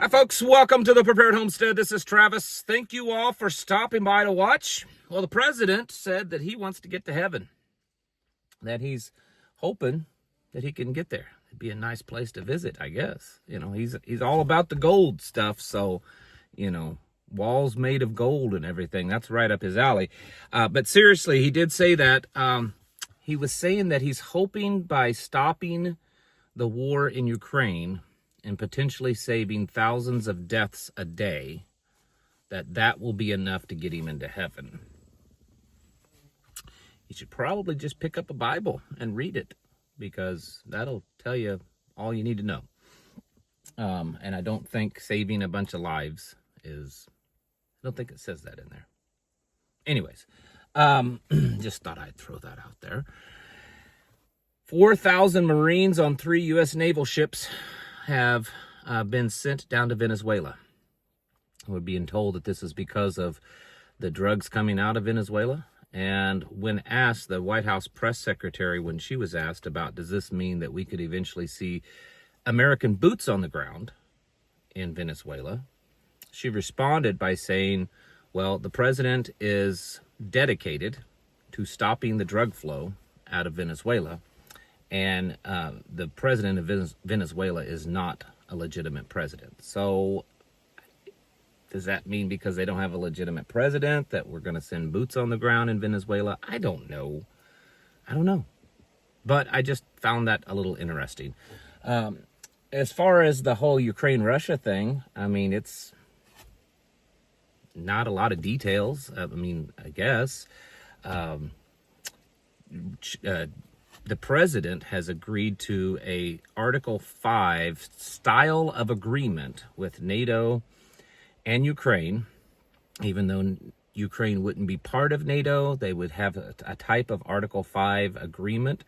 Hi, folks. Welcome to the Prepared Homestead. This is Travis. Thank you all for stopping by to watch. Well, the president said that he wants to get to heaven, that he's hoping that he can get there. It'd be a nice place to visit, I guess. You know, he's all about the gold stuff, so, you know, walls made of gold and everything. That's right up his alley. But seriously, he did say that. He was saying that he's hoping by stopping the war in Ukraine and potentially saving thousands of deaths a day, that will be enough to get him into heaven. You should probably just pick up a Bible and read it, because that'll tell you all you need to know. And I don't think saving a bunch of lives is, I don't think it says that in there. Anyways, just thought I'd throw that out there. 4,000 Marines on 3 U.S. naval ships have been sent down to Venezuela. We're being told that this is because of the drugs coming out of Venezuela. And when asked, the White House press secretary, when she was asked about, does this mean that we could eventually see American boots on the ground in Venezuela, she responded by saying, well, the president is dedicated to stopping the drug flow out of Venezuela. And the president of Venezuela is not a legitimate president. So does that mean because they don't have a legitimate president that we're going to send boots on the ground in Venezuela? I don't know. But I just found that a little interesting. As far as the whole Ukraine-Russia thing, I mean, it's not a lot of details. I guess. The president has agreed to a Article 5 style of agreement with NATO and Ukraine. Even though Ukraine wouldn't be part of NATO, they would have a type of Article 5 agreement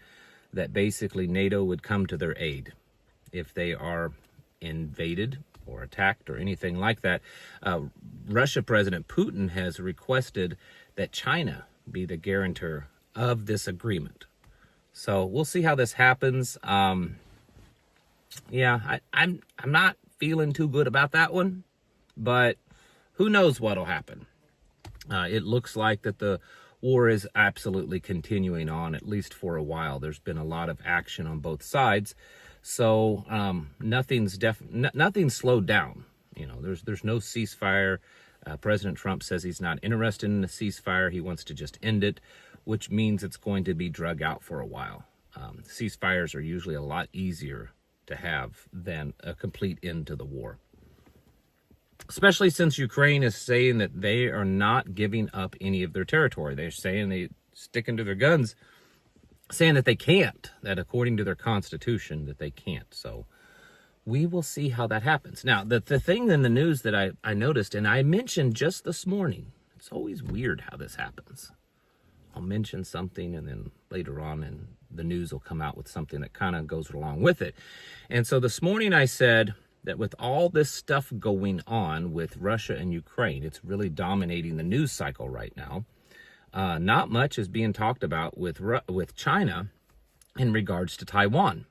that basically NATO would come to their aid if they are invaded or attacked or anything like that. Russia President Putin has requested that China be the guarantor of this agreement. So we'll see how this happens. I'm not feeling too good about that one, but who knows what'll happen. It looks like that the war is absolutely continuing on, at least for a while. There's been a lot of action on both sides, so nothing's slowed down. You know, there's no ceasefire. President Trump says he's not interested in a ceasefire. He wants to just end it, which means it's going to be drug out for a while. Ceasefires are usually a lot easier to have than a complete end to the war. Especially since Ukraine is saying that they are not giving up any of their territory. They're saying they sticking to their guns, saying that they can't, that according to their constitution, that they can't. So we will see how that happens. Now, the thing in the news that I noticed, and I mentioned just this morning, it's always weird how this happens. I'll mention something and then later on and the news will come out with something that kind of goes along with it. And so this morning I said that with all this stuff going on with Russia and Ukraine, it's really dominating the news cycle right now. Not much is being talked about with China in regards to Taiwan,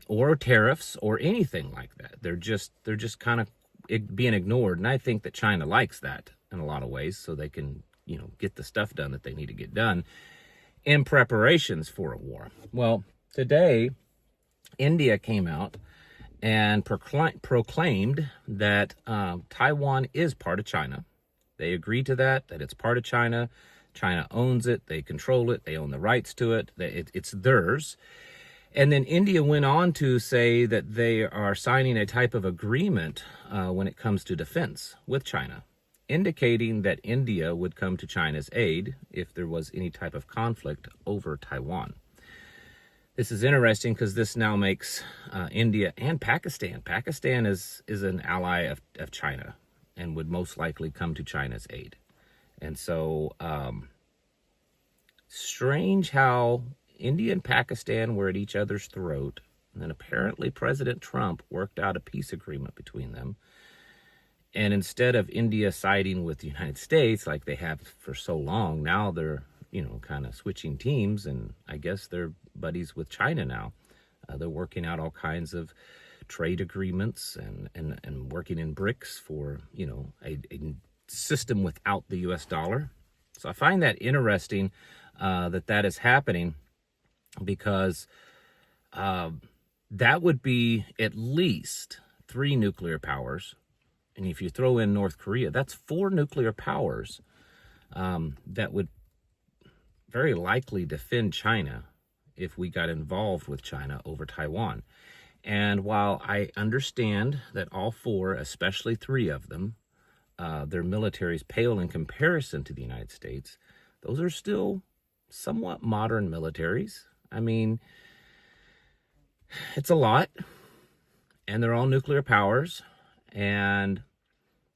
or tariffs or anything like that. They're just kind of being ignored. And I think that China likes that in a lot of ways, so they can, you know, get the stuff done that they need to get done in preparations for a war. Well, today, India came out and proclaimed that Taiwan is part of China. They agreed to that it's part of China. China owns it. They control it. They own the rights to it. It's theirs. And then India went on to say that they are signing a type of agreement when it comes to defense with China, indicating that India would come to China's aid if there was any type of conflict over Taiwan. This is interesting because this now makes India and Pakistan. Pakistan is an ally of China and would most likely come to China's aid. And so, strange how India and Pakistan were at each other's throat. And then apparently President Trump worked out a peace agreement between them. And instead of India siding with the United States like they have for so long, now they're, kind of switching teams. And I guess they're buddies with China now. They're working out all kinds of trade agreements and working in BRICS for, a system without the US dollar. So I find that interesting that is happening, because that would be at least 3 nuclear powers. And if you throw in North Korea, that's 4 nuclear powers that would very likely defend China if we got involved with China over Taiwan. And while I understand that all 4, especially 3 of them, their militaries pale in comparison to the United States, those are still somewhat modern militaries. I mean, it's a lot, and they're all nuclear powers, and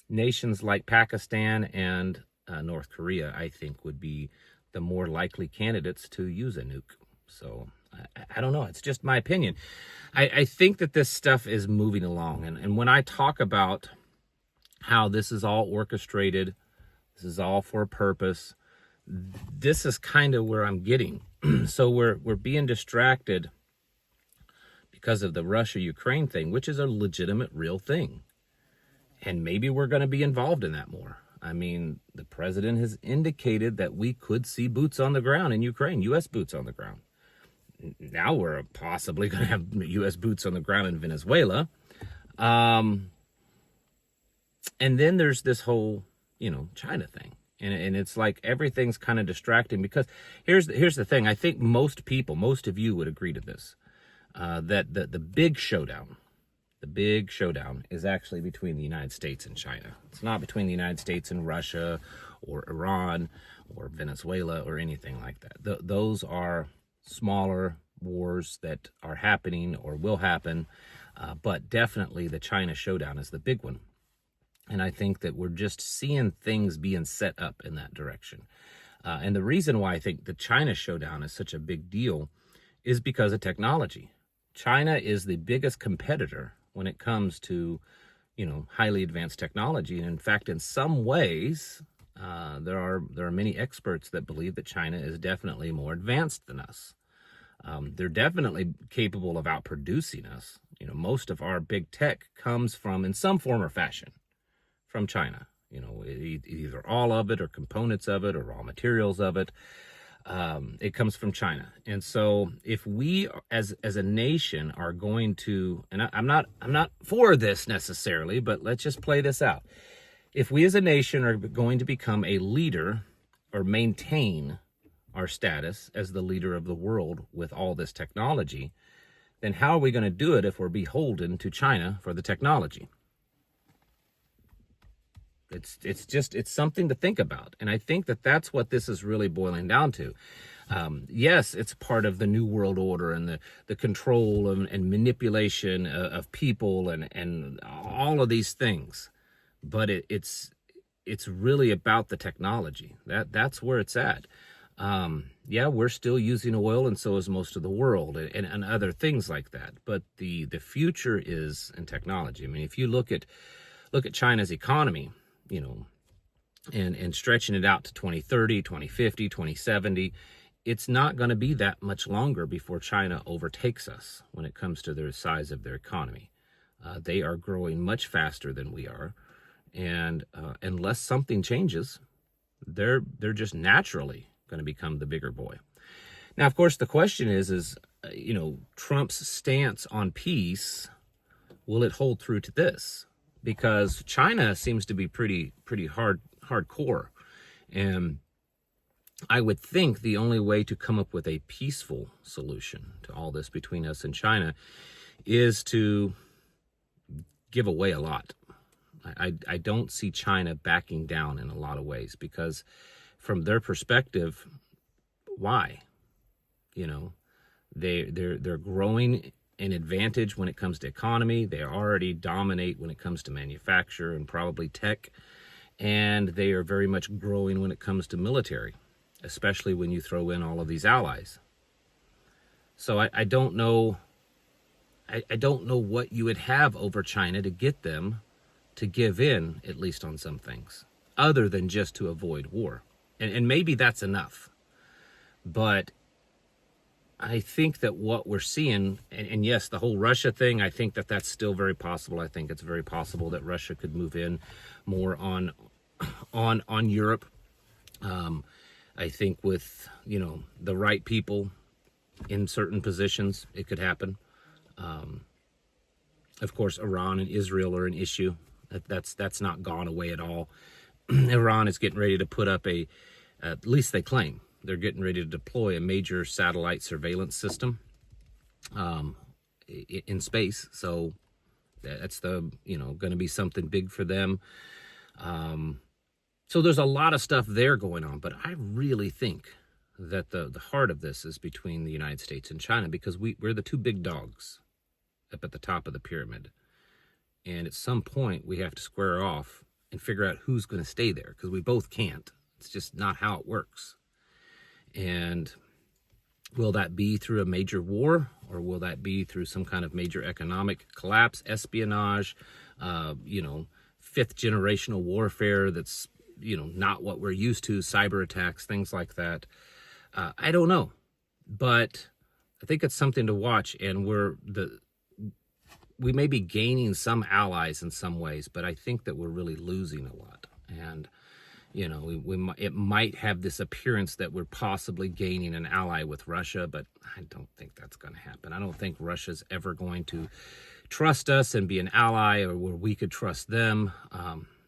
nations like Pakistan and North Korea, I think, would be the more likely candidates to use a nuke. So I don't know. It's just my opinion. I think that this stuff is moving along. And when I talk about how this is all orchestrated, this is all for a purpose, this is kind of where I'm getting. So we're being distracted because of the Russia-Ukraine thing, which is a legitimate, real thing. And maybe we're going to be involved in that more. I mean, the president has indicated that we could see boots on the ground in Ukraine, U.S. boots on the ground. Now we're possibly going to have U.S. boots on the ground in Venezuela. And then there's this whole, China thing. And it's like everything's kind of distracting, because here's the thing. I think most of you would agree to this, that the big showdown is actually between the United States and China. It's not between the United States and Russia or Iran or Venezuela or anything like that. Those are smaller wars that are happening or will happen, but definitely the China showdown is the big one. And I think that we're just seeing things being set up in that direction. And the reason why I think the China showdown is such a big deal is because of technology. China is the biggest competitor when it comes to, highly advanced technology. And in fact, in some ways, there are many experts that believe that China is definitely more advanced than us. They're definitely capable of outproducing us. Most of our big tech comes from, in some form or fashion, from China. Either all of it or components of it or raw materials of it. It comes from China. And so if we as a nation are going to, and I'm not for this necessarily, but let's just play this out. If we as a nation are going to become a leader or maintain our status as the leader of the world with all this technology, then how are we going to do it if we're beholden to China for the technology? It's something to think about. And I think that that's what this is really boiling down to. Yes, it's part of the New World Order and the control and manipulation of people and all of these things. But it's really about the technology. That's where it's at. Yeah, we're still using oil, and so is most of the world, and other things like that. But the future is in technology. I mean, if you look at China's economy, and stretching it out to 2030, 2050, 2070, it's not going to be that much longer before China overtakes us when it comes to the size of their economy. They are growing much faster than we are, and unless something changes, they're just naturally going to become the bigger boy. Now, of course, the question is Trump's stance on peace, will it hold through to this? Because China seems to be pretty hardcore. And I would think the only way to come up with a peaceful solution to all this between us and China is to give away a lot. I don't see China backing down in a lot of ways, because from their perspective, why? They're growing an advantage when it comes to economy. They already dominate when it comes to manufacture and probably tech. And they are very much growing when it comes to military, especially when you throw in all of these allies. So I don't know. I don't know what you would have over China to get them to give in, at least on some things, other than just to avoid war. And maybe that's enough. But I think that what we're seeing, and yes, the whole Russia thing, I think that that's still very possible. I think it's very possible that Russia could move in more on Europe. I think with, you know, the right people in certain positions, it could happen. Of course, Iran and Israel are an issue. That's not gone away at all. Iran is getting ready to put up at least they claim, they're getting ready to deploy a major satellite surveillance system in space. So that's going to be something big for them. So there's a lot of stuff there going on, but I really think that the heart of this is between the United States and China, because we're the two big dogs up at the top of the pyramid. And at some point we have to square off and figure out who's going to stay there, because we both can't. It's just not how it works. And will that be through a major war, or will that be through some kind of major economic collapse, espionage, fifth generational warfare that's, not what we're used to, cyber attacks, things like that. I don't know, but I think it's something to watch, and we may be gaining some allies in some ways, but I think that we're really losing a lot. And it might have this appearance that we're possibly gaining an ally with Russia, but I don't think that's going to happen. I don't think Russia's ever going to trust us and be an ally, or where we could trust them.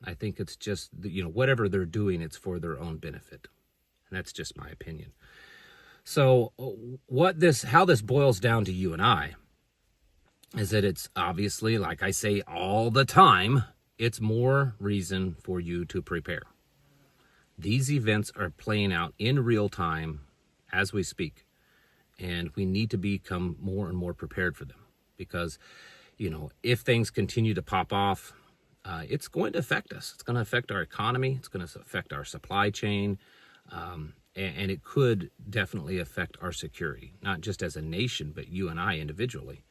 I think it's just, whatever they're doing, it's for their own benefit. And that's just my opinion. So how this boils down to you and I is that it's obviously, like I say all the time, it's more reason for you to prepare. These events are playing out in real time as we speak, and we need to become more and more prepared for them, because, if things continue to pop off, it's going to affect us. It's going to affect our economy. It's going to affect our supply chain, and it could definitely affect our security, not just as a nation, but you and I individually.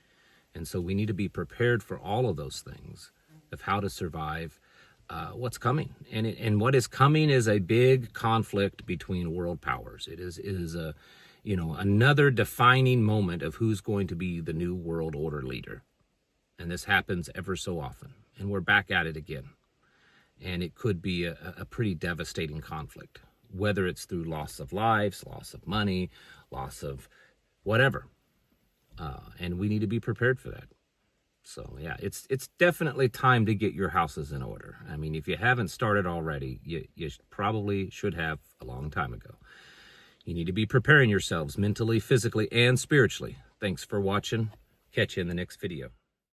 And so we need to be prepared for all of those things, of how to survive what's coming. And what is coming is a big conflict between world powers. It is another defining moment of who's going to be the new world order leader. And this happens ever so often. And we're back at it again. And it could be a pretty devastating conflict, whether it's through loss of lives, loss of money, loss of whatever. And we need to be prepared for that. So yeah, it's definitely time to get your houses in order. I mean, if you haven't started already, you probably should have a long time ago. You need to be preparing yourselves mentally, physically, and spiritually. Thanks for watching. Catch you in the next video.